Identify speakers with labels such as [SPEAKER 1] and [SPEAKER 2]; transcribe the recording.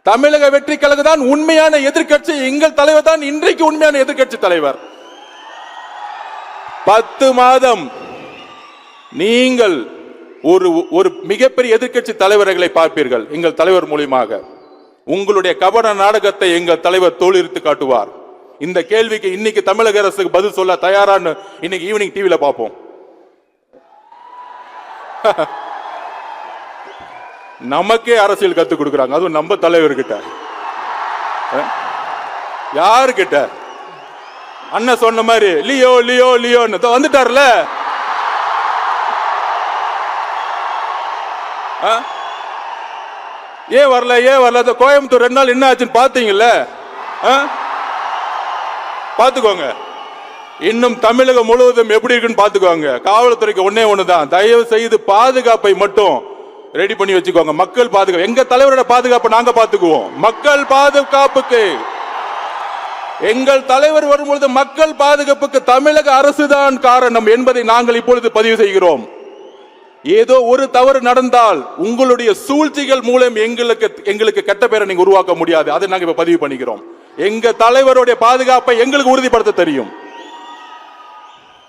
[SPEAKER 1] தமிழக வெற்றி கழகம் தான் உண்மையான எதிர்க்கட்சி. எங்கள் தலைவர் தான் இன்றைக்கு உண்மையான எதிர்க்கட்சி தலைவர். 10 மாதம் நீங்கள் ஒரு மிகப்பெரிய எதிர்க்கட்சி தலைவர்களை பார்ப்பீர்கள். எங்கள் தலைவர் மூலியமாக உங்களுடைய கபட நாடகத்தை எங்கள் தலைவர் தோலுரித்து காட்டுவார். இந்த கேள்விக்கு இன்னைக்கு தமிழக அரசுக்கு பதில் சொல்ல தயாரான்னு இன்னைக்கு ஈவினிங் டிவில பார்ப்போம். நமக்கே அரசியல் கத்து கொடுக்குறாங்க, அதுவும் நம்ம தலைவர்கிட்ட. யாருக்கிட்ட? அண்ணன் சொன்ன மாதிரி லியோ லியோ லியோன்னு வந்துட்டார்ல. ஏன் வரல? கோயம்புத்தூர் 2 நாள் என்ன ஆச்சுன்னு பாத்தீங்கல்ல? பாத்துக்கோங்க. இன்னும் தமிழகம் முழுவதும் எப்படி இருக்குன்னு பாத்துக்கோங்க. காவல்துறைக்கு ஒண்ணுதான், தயவு செய்து பாதுகாப்பை மட்டும் ரெடி பண்ணி வச்சுக்கோங்க. மக்கள் பாதுகாப்பு, எங்க தலைவரோட பாதுகாப்பை நாங்க பாத்துக்குவோம். மக்கள் பாதுகாப்புக்கு எங்கள் தலைவர் வரும்பொழுது மக்கள் பாதுகாப்புக்கு தமிழக அரசுதான் காரணம் என்பதை நாங்கள் இப்பொழுது பதிவு செய்கிறோம். ஏதோ ஒரு தவறு நடந்தால் உங்களுடைய சூழ்ச்சிகள் மூலம் எங்களுக்கு கெட்ட பேரை நீங்க உருவாக்க முடியாது. அதை நாங்க இப்ப பதிவு பண்ணிக்கிறோம். எங்க தலைவருடைய பாதுகாப்பை எங்களுக்கு உறுதிப்படுத்த தெரியும்.